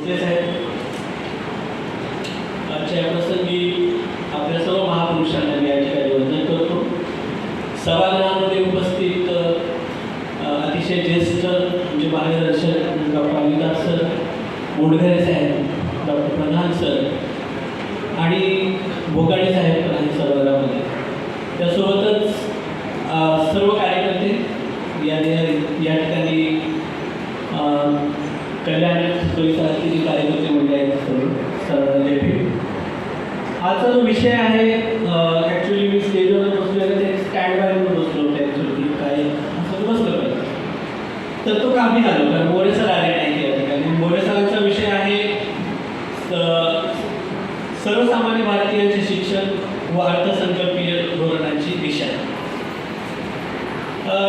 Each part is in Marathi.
भोसले साहेब, आजच्या प्रसंगी आपल्या सर्व महापुरुषांना मी या ठिकाणी वंदन करतो. सभागृहामध्ये उपस्थित अतिशय ज्येष्ठ म्हणजे मार्गदर्शक डॉक्टर अमिताभ सर, मोडघरे साहेब, डॉक्टर प्रधान सर आणि भोगाडे साहेब पण आहेत सभागृहामध्ये. त्यासोबतच सर्व कार्यकर्ते या ठिकाणी कल्याण परिसरातली जी कार्यकर्ते म्हणजे आहेत सर्वांना जय भीम. आजचा जो विषय आहे ॲक्च्युली मी स्टेजवर बसलेलं ते स्टँड बायवर बसलो होतो ॲक्च्युली काय असं बसलं पाहिजे तर तो कामी आलो कारण मोरे सर आले नाही या ठिकाणी. मोरे सरांचा विषय आहे सर्वसामान्य भारतीयांचे शिक्षण व अर्थसंकल्पीय धोरणांची दिशा.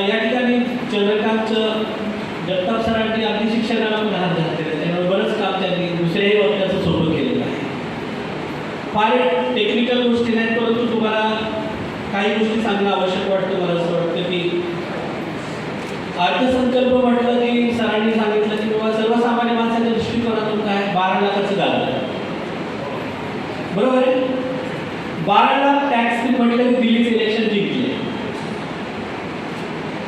या ठिकाणी चंद्रकांत जगताप सरांनी आपली शिक्षणाला पण हात घातलेला आहे, त्यामुळे बरंच काम त्यांनी दुसऱ्याही वक्त्याचं सोपं केलेलं आहे. फार टेक्निकल गोष्टी नाहीत, परंतु तुम्हाला काही गोष्टी सांगणं आवश्यक वाटतं. मला असं वाटतं की अर्थसंकल्प म्हटलं की सरांनी सांगितलं की बाबा सर्वसामान्य माणसाच्या दृष्टिकोनातून काय 12 लाखाचं गाजर बरोबर आहे. 12 लाख टॅक्स म्हटलं की दिल्लीचे इलेक्शन जिंकले,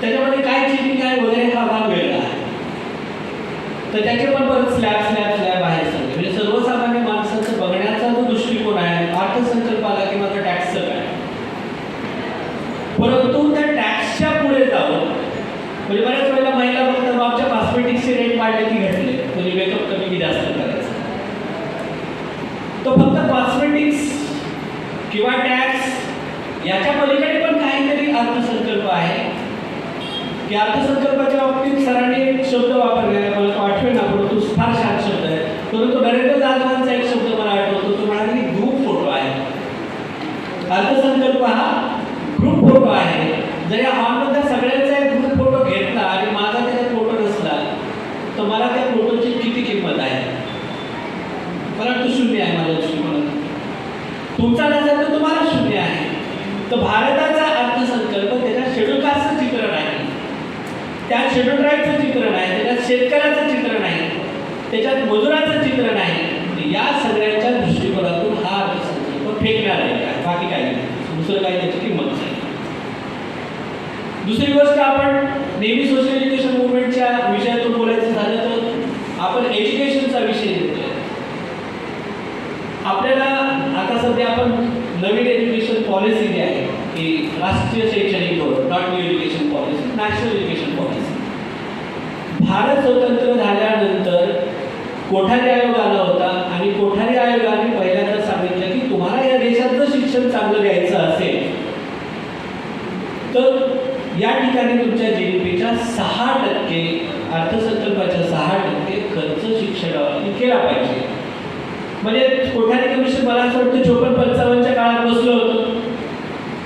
त्याच्यामध्ये काय चीटिंग आहे वगैरे हा भाग वेगळा आहे. तर त्याचे पण परत स्लॅब बाहेर सांगते म्हणजे सर्वसामान्य माणसाचं बघण्याचा जो दृष्टिकोन आहे अर्थसंकल्पाला किंवा त्या टॅक्सचं काय, परंतु त्या टॅक्सच्या पुढे जाऊन म्हणजे बऱ्याच वेळेला महिला बघतात आमच्या कॉस्मेटिक्सचे रेट वाढले की घटले म्हणजे मेकअप कमी की जास्त करायचं. तो फक्त कॉस्मेटिक्स किंवा टॅक्स याच्या पलीकडे पण काहीतरी अर्थसंकल्प आहे की अर्थसंकल्पाच्या बाबतीत सरांनी एक शब्द वापरलेला आहे, मला तो आठवेना परंतु फार छान शब्द आहे. परंतु नरेंद्र जाधवांचा एक शब्द मला आठवतो, तो म्हणाला की ग्रुप फोटो आहे. अर्थसंकल्प हा ग्रुप फोटो आहे. जर या हॉलमध्ये सगळ्यांचा एक ग्रुप फोटो घेतला आणि माझा त्याच्यात फोटो नसला तर मला त्या फोटोची किती किंमत आहे, परंतु शून्य आहे माझ्या दृष्टिकोनात. तुमचा नसेल तर तुम्हाला शून्य आहे. तर भारताचा अर्थसंकल्प त्याच्यात शेड्यूल कास्टचं चित्र नाही, त्यात शेड्यूल ट्राईबचं चित्र नाही, त्याच्यात शेतकऱ्याचं चित्र नाही, त्याच्यात मजुराचं चित्र नाही. या सगळ्यांच्या दृष्टिकोनातून हा अर्थसंकल्प फेकणार आहे काय, बाकी काही नाही, दुसरं काही त्याची किंमत नाही. दुसरी गोष्ट, आपण नेहमी सोशल एज्युकेशन मुवमेंटच्या विषयातून बोलायचं झालं तर आपण एज्युकेशनचा विषय घेतोय. आपल्याला आता सध्या आपण नवीन एज्युकेशन पॉलिसी जी आहे की राष्ट्रीय शैक्षणिक धोरण, not new education policy, national education policy. Bharat स्वतंत्र झाल्यानंतर कोठारी आयोग आला होता आणि कोठारी आयोगाने पहिल्यांदा सांगितलं की तुम्हाला या देशात जर शिक्षण चांगलं द्यायचं असेल तर या ठिकाणी तुमच्या GDPच्या 6% अर्थसंकल्पाच्या 6% खर्च शिक्षणावर केला पाहिजे. म्हणजे कोठारी कमिशन मला असं वाटतं 54-55च्या काळात बसलो होतो.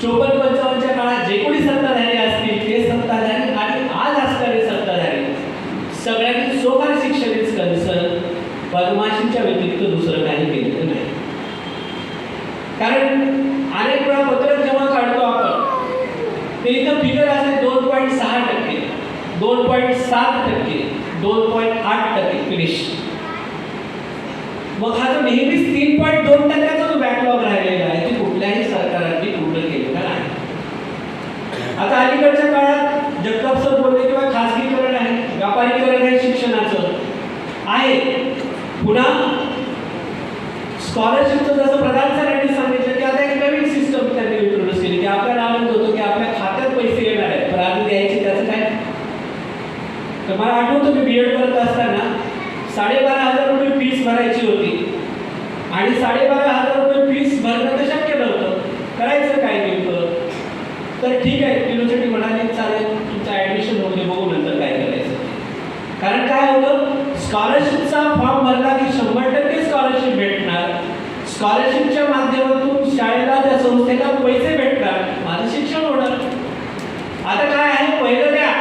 54-55च्या काळात जे कोणी सत्ताधारी असतील ते सत्ताधारी आणि आज असणारे सत्ताधारी सगळ्यांनी सोफार शिक्षण इज कन्सर्न बदमाशीच्या व्यतिरिक्त दुसरं काही केलेलं नाही. कारण अनेक वेळा पत्रक जेव्हा काढतो आपण ते इथं फिगर असते 2.6%, 2.7%, 2.8% फिनिश. मग हा जो नेहमीच 3.2% जो बॅकलॉग राहिलेला आहे ते कुठल्याही सरकारांनी पूर्ण केलेला नाही. आता अलीकडच्या काळात जगताप सर बोलले किंवा खासगीकरण आहे, व्यापारीकरण आहे शिक्षणाचं आहे. पुन्हा स्कॉलरशिपचं जसं प्रधान सरांनी सांगितलं की आता एक नवीन सिस्टम त्यांनी इंट्रोड्यूस केली की आपल्याला आनंद होतो की आपल्या खात्यात पैसे येणार आहेत, पण आधी द्यायचे त्याचं काय. तर मला आठवतं मी BEd करत असताना 12,500 रुपये फीस भरायची होती आणि 12,500 रुपये फीस भरणं तर शक्य नव्हतं. करायचं काय नेमकं. तर ठीक आहे, युनिव्हर्सिटी म्हणाली चालेल तुमचं ॲडमिशन होते, बघू नंतर काय करायचं. कारण काय होतं, स्कॉलरशिपचा फॉर्म भरला की 100% स्कॉलरशिप भेटणार. स्कॉलरशिपच्या माध्यमातून शाळेला त्या संस्थेला पैसे भेटणार, माझं शिक्षण होणार. आता काय आहे, पहिलं द्या,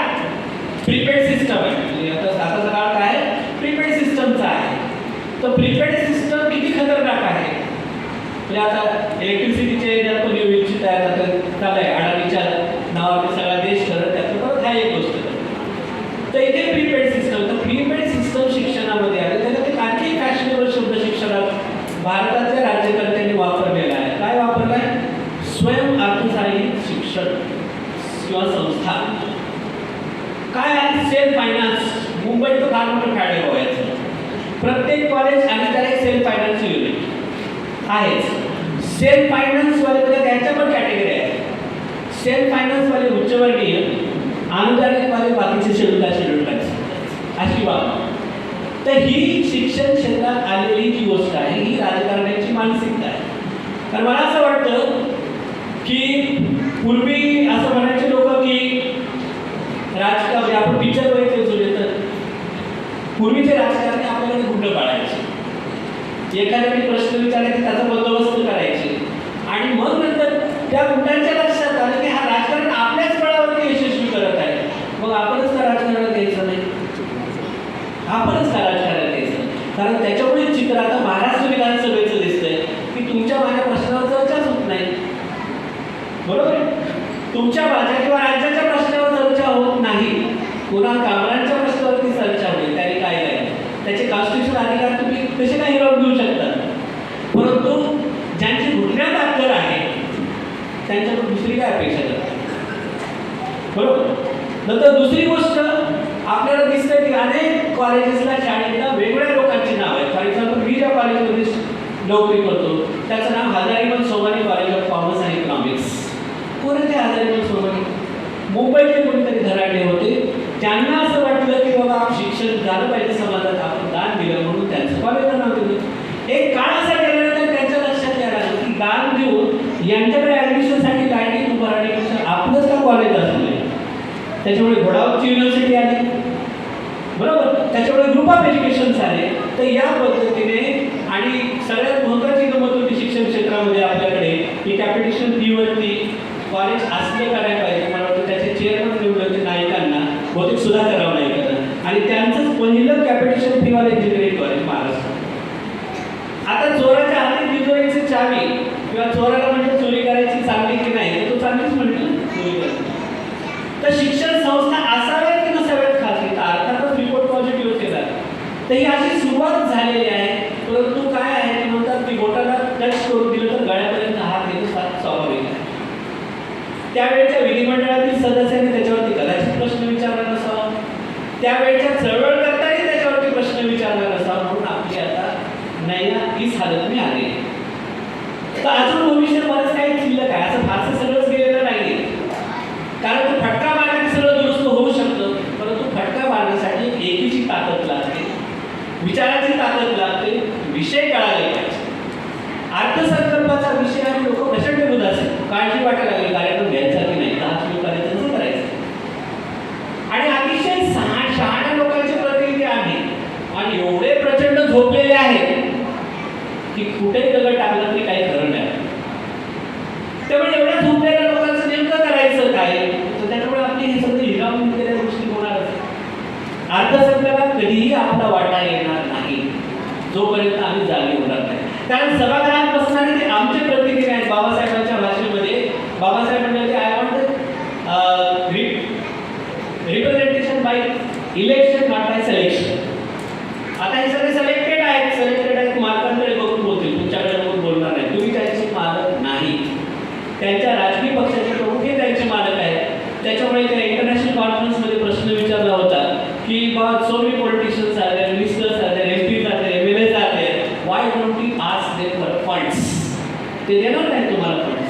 प्रीपेड सिस्टम आहे. आता काळ काय आहे, प्रीपेड सिस्टमचा आहे. तर प्रीपेड सिस्टम किती खतरनाक आहे. म्हणजे आता इलेक्ट्रिसिटीचे ज्यात पण योजनेची तयार चालू आहे, अडाणीच्या नावाने सगळा देश करत त्यातलं परत हा एक गोष्ट. तर इथे प्रीपेड सिस्टम, तर प्रीपेड सिस्टम शिक्षणामध्ये आलं त्याला ते आणखी काय प्रत्येक कॉलेज आणि त्याला एक सेल्फ फायनान्स युनिट आहेच. सेल्फ फायनान्स वाले म्हणजे त्यांच्या पण कॅटेगरी आहेत. सेल्फ फायनान्स वाले उच्चवर्गीय, अनुदानित वाले बाकीचे शेड्यूल कास्ट अशी बाब. तर ही शिक्षण क्षेत्रात आलेली जी गोष्ट आहे ही राजकारण्याची मानसिकता आहे. तर मला असं वाटतं की पूर्वी असं म्हणायचे लोक की राजकारण, आपण पिक्चर बघितले जुने तर पूर्वीचे राजकारणी आपल्याकडे गुंड पाळायचे. एखाद्याने प्रश्न विचारला की त्याचा बंदोबस्त करायचे आणि मग नंतर त्या गुंडांच्या लक्षात आलं की हा राजकारण आपल्याच बळावरती यशस्वी करत आहे. मग आपणच का राजकारणात यायचं नाही? आपणच का राजकारणात यायचं? कारण त्याच्यामुळे चित्र आता महाराष्ट्र विधानसभेचं दिसतंय की तुमच्या माझ्या प्रश्नावर चर्चाच होत नाही. बरोबर, तुमच्या माझ्या किंवा राज्याच्या प्रश्नावर चर्चा होत नाही, पुन्हा कामगारांच्या प्रश्नावरती चर्चा होईल. त्याने काय काय त्याचे कॉन्स्टिट्यूशनल अधिकार तुम्ही कसे काही हिरावून घेऊ शकतात. परंतु ज्यांची घुटण्यात अक्कल आहे त्यांच्याकडून दुसरी काय अपेक्षा करतात? बरोबर. नंतर दुसरी गोष्ट आपल्याला दिसतं की अनेक कॉलेजेसला, शाळेला वेगवेगळ्या लोकांची नाव आहेत. फॉर एक्झाम्पल मी ज्या कॉलेजमध्ये नोकरी करतो त्याचं नाव Hazarimal Somani college of commerce and economics. कोण आहे ते हजारीमल सोमानी? मुंबईतले कोणीतरी धराडे होते. त्यांना असं वाटलं की बाबा शिक्षण झालं पाहिजे समाजात, आपण दान दिलं म्हणून त्यांचं कॉलेजला नाव दिलं. एक काळ असा गेल्यानंतर त्यांच्या लक्षात यायला लागलं की दान देऊन यांच्याकडे ॲडमिशनसाठी लाईनीत उभं राहण्यापेक्षा आपलंच का कॉलेज असलं. त्याच्यामुळे घोडावरची युनिव्हर्सिटी आली. बरोबर, त्याच्यामुळे ग्रुप ऑफ एज्युकेशन्स आले. तर या पद्धतीने आणि सगळ्यात महत्त्वाची गमत होती शिक्षण क्षेत्रामध्ये आपल्याकडे की कॅपिटेशन फीवरती कॉलेज असलं करायला पाहिजे. मला वाटतं त्याचे चेअरमन निवडले होते नायकांना, बहुतेक सुधाकरराव नायकांना, आणि त्यांचंच पहिलं कॅपिटेशन फीवाले इंजिनिअरिंग कॉलेज महाराष्ट्रात. आता चोराच्या हाती तिजोरीची चावी किंवा चोराला म्हणजे चोरी करायची चांगली की नाही तर तो चांगलीच म्हणतो चोरी करायची. तर शिक्षण संस्था असाव्यात की नसाव्यात खासगी, अर्थातच रिपोर्ट पॉझिटिव्ह केला. तर ही अशी सुरुवात झालेली आहे. परंतु काय आहे की म्हणतात की बोटाला टच करून दिलं तर गळ्यापर्यंत हात घेणं स्वाभाविक आहे. त्यावेळेच्या विधिमंडळातील सदस्यांनी त्याच्यावरती कदाचित प्रश्न विचारला नसावा, त्यावेळेच्या चळवळ करताना त्याच्यावरती प्रश्न विचारला नसावा, म्हणून आपली आता नैया हीच हालत मी आली. तर अजून भविष्य बरंच काही शिल्लक आहे, असं फारसं सगळंच गेलेलं नाही. कारण तो फटका मारण्याने सगळं दुरुस्त होऊ शकतं, परंतु फटका मारण्यासाठी एकीची ताकद लागते, विचाराची ताकद लागते, विषय कळाले पाहिजे. अर्थसंकल्पाचा विषय आणि लोक प्रचंड बुध असेल, काळजी वाटायला लागली कार्यक्रम घ्यायचा की नाही, 10 किलो करायचं करायचं. आणि अतिशय शहाण्या लोकांचे प्रतिनिधी आहेत आणि एवढे प्रचंड झोपलेले आहेत की कुठेही दगड टाकलं तरी काही खरं नाही. त्यामुळे एवढ्या झोपलेल्या लोकांचं नेमकं करायचं काय, तर त्याच्यामुळे आपली हे सगळं हिरावून केलेल्या गोष्टी होणारच. अर्थसंकल्पात कधीही आपला वाटा येणार नाही जोपर्यंत आम्ही जागे होणार नाही. कारण सभागृहात बसणारे ते आमचे प्रतिनिधी आहेत. बाबासाहेबांच्या भाषेमध्ये बाबासाहेब म्हणाले I want representation by election not by selection. आता हे सगळे सिलेक्टेड आहेत मालकांकडे बघून बोलतील, तुमच्याकडे बघून बोलणार नाही. तुम्ही त्यांचे मालक नाही, त्यांच्या राजकीय पक्षाचे प्रमुख हे त्यांचे मालक आहेत. त्याच्यामुळे त्या इंटरनॅशनल कॉन्फरन्समध्ये प्रश्न विचारला होता की बाबा so many politicians are there, ministers are there, MPs are there, MLAs are there, why don't you ask them for funds. ते देणार नाही तुम्हाला फंड्स.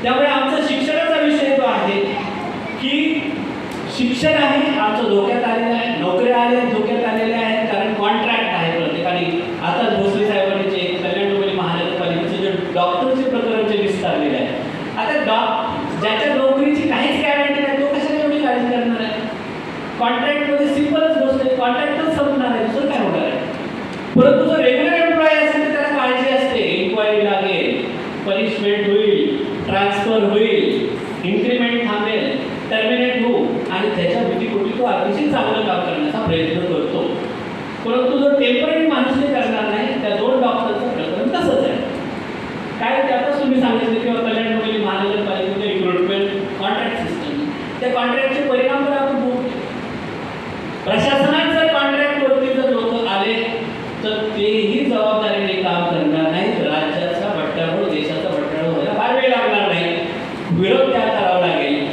त्यामुळे आमचा शिक्षणाचा विषय तो आहे की शिक्षण आहे आमचं धोक्यात आलेलं आहे, नोकऱ्या आल्या धोक्यात आलेल्या आहेत. कारण कॉन्ट्रॅक्ट आहे प्रत्येकाने. आता भोसले साहेबांनी जे कल्याण डोंबिवली महानगरपालिकेचे जे डॉक्टरचे प्रकरण जे विस्तारलेले आहे, आता ज्याच्या नोकरीची काहीच गॅरंटी नाही तो कशाला एवढी काळजी करणार आहे. कॉन्ट्रॅक्टमध्ये सिंपलच गोष्ट आहे, कॉन्ट्रॅक्टच संपणार आहे, दुसरं काय होणार आहे. परंतु जो रेग्युलर एम्प्लॉई असेल तर त्याला काळजी असते, इन्क्वायरी लागेल, पनिशमेंट होईल, ट्रान्सफर होईल, इन्क्रीमेंट थांबेल, टर्मिनेट होऊ, आणि त्याच्या भीतीपोटी तो अतिशय चांगलं काम करण्याचा प्रयत्न करतो. परंतु जो टेम्पररी माणूस करणार नाही, त्या 2 डॉक्टरचं प्रकरण तसंच आहे. काय त्यातच तुम्ही सांगितलं किंवा कल्याण डोंबिवली महानगरपालिकेचं रिक्रुटमेंट कॉन्ट्रॅक्ट सिस्टम, त्या कॉन्ट्रॅक्टचे परिणाम तर आपण बघू. प्रशासनात जर कॉन्ट्रॅक्टवरती जर लोक आले तर तेही जबाबदारीने काम करणार नाहीत. राज्याचा भट्टाबोळ, देशाचा भट्टाबोळ व्हायला फार वेळ लागणार नाही. विरोध त्याला करावा लागेल,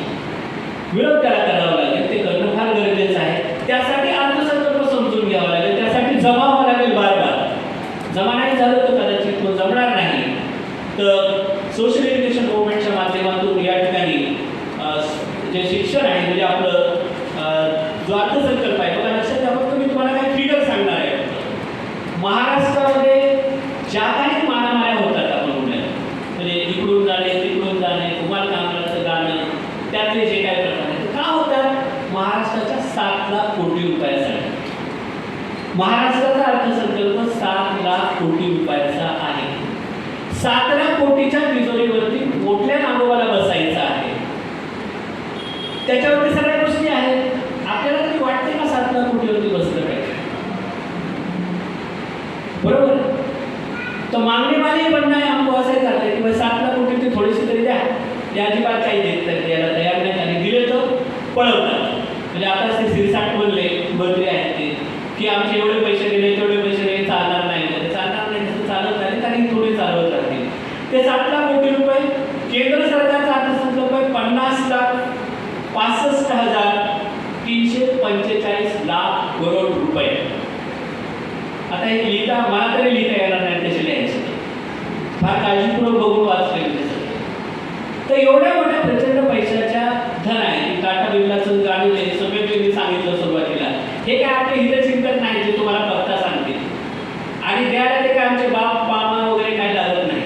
ते करणं फार गरजेचं आहे. त्यासाठी अर्थसंकल्प समजून घ्यावा लागेल, त्यासाठी जमा 17 कोटीच्या तिजोरीवरती मोठ्या नागोबाला बसायचं आहे. त्याच्यावरती सगळ्या गोष्टी आहेत. आपल्याला तरी वाटते का 17 कोटीवरती बसलं पाहिजे? बरोबर. तो मागणी वाली पण नाही हमको असं चाललंय की 17 कोटी थोडीशी तरी द्या. ते अजिबात काही देत नाही, द्यायला तयार नाही आणि दिले तर पळवतात. म्हणजे आता ते सिरसाट बोलले मंत्री आहेत ते की आमचे एवढे पैसे दिले तेवढे पैसे दिले चालणार नाही. ते चालणार नाही, तसं चालत नाही, काही थोडे चालवत राहतील. ते 17 कोटी रुपये केंद्र सरकारचा अर्थसंकल्प आहे 50,65,345 लाख करोड रुपये. आता हे लिहिता मला तरी लिहिता येणार नाही, त्याचे लिहायचे फार काळजीपूर्वक बघून वाचले. तर एवढ्या मोठ्या प्रचंड पैशाच्या धन आहे. टाटा बिर्लाचं गाणं सगळ्यांनी सांगितलं सुरुवातीला, हे काय आपले हितचिंतक नाही जे तुम्हाला बघता सांगतील आणि द्यायला ते काय आमचे बाप मामा वगैरे काय लागत नाही.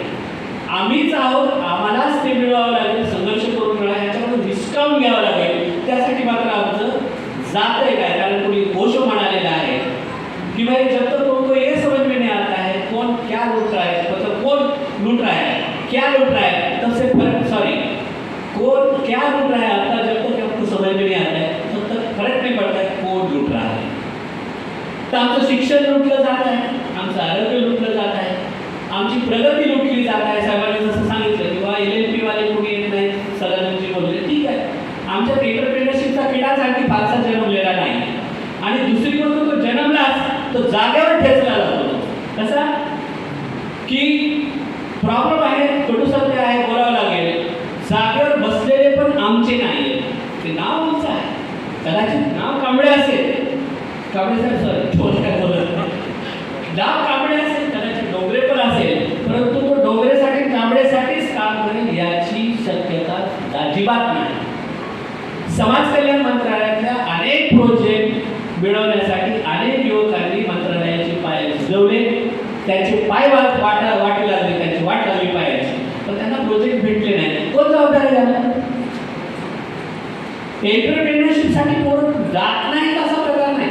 आम्हीच आहोत, आम्हालाच ते मिळवावं लागेल, संघर्ष करून मिळवा, ह्याच्याकडून डिस्काउंट घ्यावं लागेल. त्यासाठी मात्र आमचं जात आहे काय, कारण कोणी ओशो म्हणालेला आहे कि भाई जब तक तुमको ये समझ में नहीं आता है कौन क्या लूट रहा है, मतलब कौन लूट रहा है, क्या लूट रहा है, तब से फर्क सॉरी कौन क्या लूट रहा है आपका जब तक आपको समझ में नहीं आता है तब तक फर्क नहीं पड़ता है कौन लूट रहा है. तर आमचं शिक्षण लुटलं जात आहे, आमचं आरोग्य लुटलं जात आहे, आमची प्रगती लुटली जात आहे. साहेबांनी जसं सांगितलं किंवा LLP वाले कोणी येत नाही, सदानंदजी बोलले ठीक आहे. आमच्या एंटरप्रेन्योरशिपचा किडाच आणखी फारसा जन्मलेला नाही आणि दुसरी गोष्ट तो जन्मलाच तो जागेवर ठेचला जातो. कसा की प्रॉब्लेम आहे, कटू सत्य आहे, बोलावं लागेल. जागेवर बसलेले पण आमचे नाही, ते नाव आमचं आहे. कदाचित नाव कांबळे असेल, कांबळे साहेब सॉरी काय बोलत नाव कांबळे असेल, कदाचित डोंगरे पण असेल, परंतु तो डोंगरेसाठी कांबळेसाठीच काम करेल याची शक्यता अजिबात नाही. समाज कल्याण मंत्रालयातल्या अनेक प्रोजेक्ट मिळवण्यासाठी अनेक युवकांनी मंत्रालयाचे पाय झुलवले, त्यांचे पाय वाटे लागले, त्यांची वाट लागली पायाची, पण त्यांना प्रोजेक्ट भेटले नाही. कोण जबाबदारी झाला? एंटरप्रेन्योरशिपसाठी कोण जात नाही असा प्रकार नाही.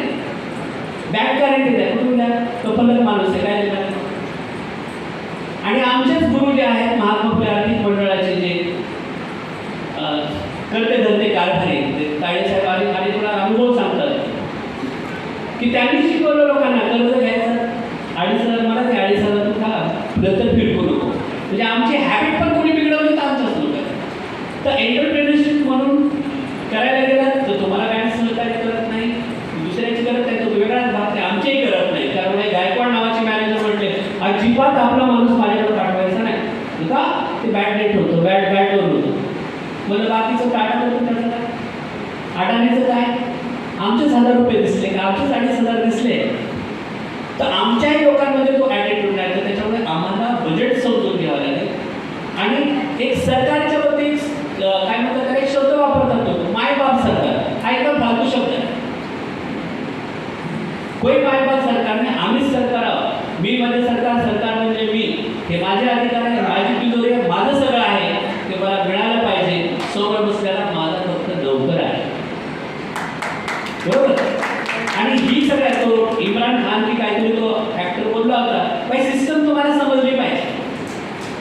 बँक गॅरंटी द्या, कुठून द्या? तो फलक माणूस आहे काय देणार? आणि आमचेच गुरु जे आहेत महात्मा फुले आर्थिक मंडळाचे जे करते धंदे कारभारी ताळे साहेब आणि तुला अनुभव सांगतात की त्यांनी शिकवलं लोकांना कर्ज घ्यायचं 2,500 मला ते 2,500 तू खा नंतर फिरकू नको. म्हणजे आमची हॅबिट पण कोणी बिघडवली तर आमच्याच लोक. तर एंटरप्रेन्योरशिप म्हणून करायला गेला तर तुम्हाला बँक सहकार्य करत नाही, दुसऱ्याची करत नाही, तो वेगळाच भाग आहे. आमचेही करत नाही, कारण हे गायकवाड नावाचे मॅनेजर म्हटले अजिबात आपला माणूस माझ्याकडे पाठवायचा नाही का ते बॅड रेट होतं, बॅडवर होतं. मला बाकीचं टाटा होतं त्याचं काय, अडाणीचं काय, आमचेच 1,000 रुपये दिसले का, आमचेच 2,500 दिसले. तर आमच्याही लोकांमध्ये तो ॲटिट्यूड नाही. तर त्याच्यामुळे आम्हाला बजेट समजून घ्यावं लागेल. आणि एक सरकारच्या वरती काय म्हणतात एक शब्द वापरतात तो मायबाप सरकार, हा एकदम फालतू शब्द आहे. कोई मायबाप सरकार नाही, आम्हीच सरकार आहोत. मी म्हणजे सरकार, सरकार म्हणजे मी. हे माझे अधिकार आहे, माझी तिजोरी आहे, माझं सगळं आहे, ते मला मिळालं पाहिजे. समोर बसलेला माझा फक्त नोकर आहे, बरोबर. आणि ही सगळ्यात तो इम्रान खान की काहीतरी तो ऍक्टर बोलला होता, बाई सिस्टम तुम्हाला समजली पाहिजे.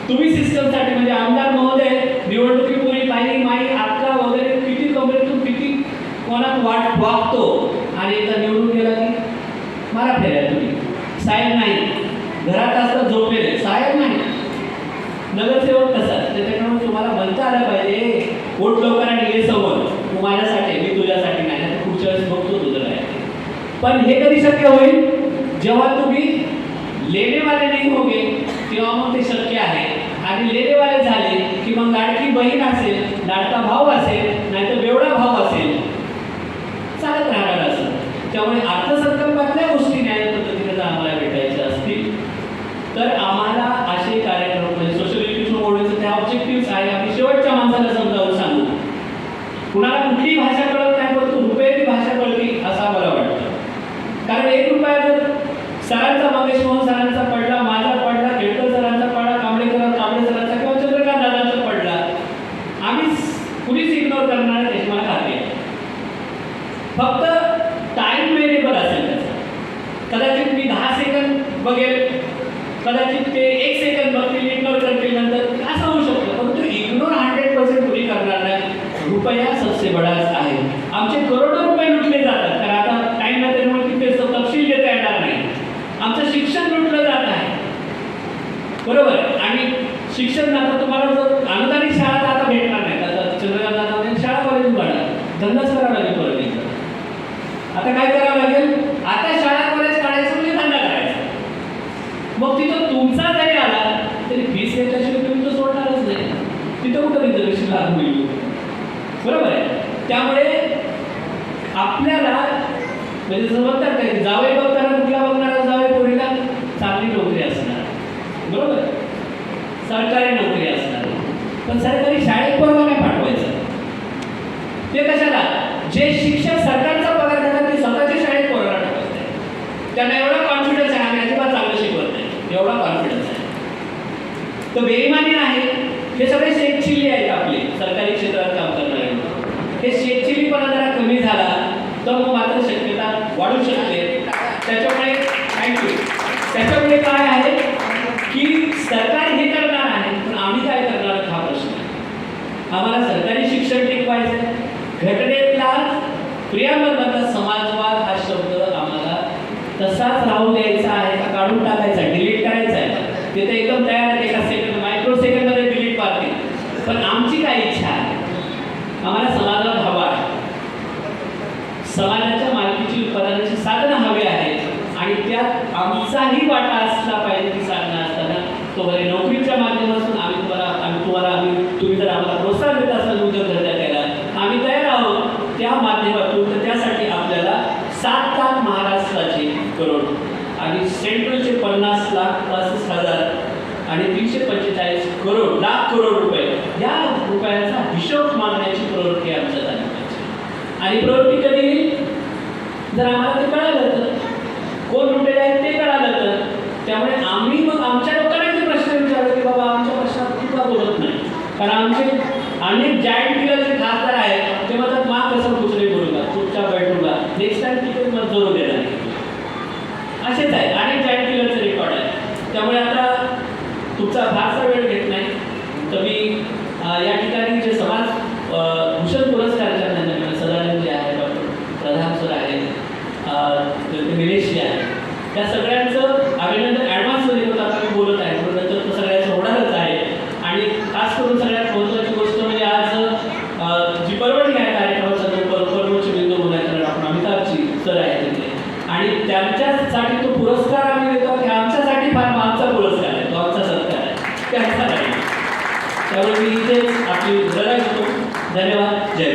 तुम्ही सिस्टमसाठी म्हणजे आमदार महोदय निवडणुकीपूर्वी काही माई आत्ता वगैरे किती कंपनीतून किती कोणात वागतो आणि एकदा निवडून गेला की मारा फेऱ्या तुम्ही. साहेब नाही, घरात असतात झोपलेले, साहेब नाही. नगरसेवक कसा, त्याच्याकडून तुम्हाला म्हणता आलं पाहिजे वोट लवकर आणि ये समोर, तू माझ्यासाठी मी तुझ्यासाठी नाही, तर पुढच्या वेळेस बघतो तुझं काय. पण हे कधी शक्य होईल जेव्हा तुम्ही लेणेवाले नाही होगे, तेव्हा मग ते शक्य आहे. आणि लेणेवाले झाले की मग लाडकी बहीण असेल, लाडका भाऊ असेल, नाहीतर बेवडा भाऊ असेल, चालत राहणार असं. त्यामुळे अर्थसंकल्पातल्या गोष्टी न्याय पद्धतीने जर आम्हाला भेटायच्या असतील तर आम्हाला असे कार्यक्रम म्हणजे सोशल इश्यूज मोडण्याचं त्या ऑब्जेक्टिव्ह आहे. आम्ही शेवटच्या माणसाला समजावून सांगू, कुणाला कुठलीही भाषा कळत नाही, परंतु रुपयाची भाषा कळली असं आम्हाला वाटतं. कारण 1 रुपया जर सरांचा मंगेश मोहन सरांचा पडला, माझा पडला, केळकर सरांचा पडला, कांबळे सरांचा किंवा चंद्रकांत दादांचा पडला, आम्ही कुणीच इग्नोर करणार नाही, मला खात्री आहे. फक्त टाईम व्हेरिएबल असेल त्याचा. कदाचित मी 10 सेकंद बघेल, कदाचित ते 1 सेकंद बघतील, करतील, इग्नोर करतील नंतर असं होऊ शकतं. परंतु इग्नोर 100% कुणी करणार नाही. रुपया सबसे बडा आहे. आमचे करोडो रुपये लुटले जातात. तर आता टाईम नाही त्यामुळे तिथे तपशील देता येणार नाही. आमचं शिक्षण लुटलं जात आहे, बरोबर. आणि शिक्षण आता तुम्हाला जर अनुदानित शाळा तर आता भेटणार नाही. आता चंद्रकांत शाळा कॉलेज उघडा, धंदाच करावा लागेल परत एकदा. आता काय करावं लागेल, आता शाळा कॉलेज काढायचं म्हणजे धंदा करायचा. मग तिथं तुमचा जरी आला तरी फीस घेतल्याशिवाय तुम्ही तो सोडणारच नाही. तिथं कुठं रिझर्वेशन लागू होईल, बरोबर आहे. त्यामुळे आपल्याला म्हणजे समजतात काय, जावई बघताना कुठला बघणारा, जावई पोरीला चांगली नोकरी असणार, बरोबर, सरकारी नोकरी असणार. पण सरकारी शाळेत बरोबर नाही पाठवायचं. ते कशाला, जे शिक्षक सरकारचा पगार देतात ते स्वतःच्या शाळेत पोराला टाकत. त्यांना एवढा कॉन्फिडन्स आहे आम्ही अजिबात चांगलं शिकवत नाही, एवढा कॉन्फिडन्स आहे. तर बेईमानी आहे. हे सगळे शेतचिल्ली आहेत आपले सरकारी क्षेत्रात काम करणारे. हे शेतचिल्लीपणा जरा कमी झाला तर मग मात्र शक्यता वाढू शकते. त्याच्यामुळे थँक्यू. त्याच्यामुळे काय आहे की सरकार हे करणार आहे, पण आम्ही काय करणार हा प्रश्न आहे. आम्हाला सरकारी शिक्षण टिकवायचं आहे. घटनेतला प्रियामधला समाजवाद हा शब्द आम्हाला तसाच राहू द्यायचा आहे का काढून टाकायचा, डिलीट करायचा आहे. ते तर एकदम तयार आहे, एका सेकंड मायक्रो सेकंडमध्ये डिलीट मारतील. पण आमची काय इच्छा आहे, आम्हाला समाजात हवा आहे. समाजाच्या मालकीची उत्पादनाची साधनं हवी आहेत आणि त्यात आमचाही वाटा असला पाहिजे. ती साधनं असताना तो बरे नोकरीच्या माध्यमातून तुम्ही जर आम्हाला प्रोत्साहन देत असाल उद्योगधंदा करायला, आम्ही तयार आहोत त्या माध्यमातून. तर त्यासाठी आपल्याला 7 लाख महाराष्ट्राचे करोड आणि सेंट्रलचे 50 लाख 65,000 आणि 345 करोड लाख करोड रुपये या रुपयाचा हिशोब मागण्याची प्रवृत्ती आमच्या झाली पाहिजे. आणि प्रवृत्ती कधी येईल, जर आम्हाला ते कळालं तर, कोण लुटेले आहेत ते कळालं तर. त्यामुळे आम्ही मग आमच्या लोकांना ते प्रश्न विचारले की बाबा आमच्या प्रश्नात तू का बोलत नाही. कारण आमचे अनेक जायंट किलरचे खासदार आहेत ते म्हणतात मा कसं दुसरे बोलूगा, चुपचाप बैठूगा, नेक्स्ट टाइम तिथे मत जोर देणार नाही. असेच आहे, अनेक जायंट किलरचे रेकॉर्ड आहे. त्यामुळे आता तुमचा फारसा वेळ घेत नाही तर मी या ठिकाणी जे समाज भूषण पुरस्कार ज्यांना सदानंद जे आहे, डॉक्टर प्रधान सर आहेत, निलेशजी आहे, त्या सगळ्यांचं अभिनंदन ॲडव्हान्समध्ये होतं. आता मी बोलत आहे म्हणून नंतर तर सगळ्यांचं होणारच आहे. आणि खास करून सगळ्यात महत्त्वाची गोष्ट म्हणजे आज जी परवणी आहे कार्यक्रमाचा जो परमोच्च बिंदू बोलायचा डॉक्टर अमिताभजी सर आहे तिथे, आणि त्यांच्यासाठी तो पुरस्कार आम्ही देतो की आमच्यासाठी फार आमचा पुरस्कार आहे, तो आमचा सत्कार आहे, त्यांचा नाही. त्यामुळे मी इथेच आपली रजा घेतो. धन्यवाद.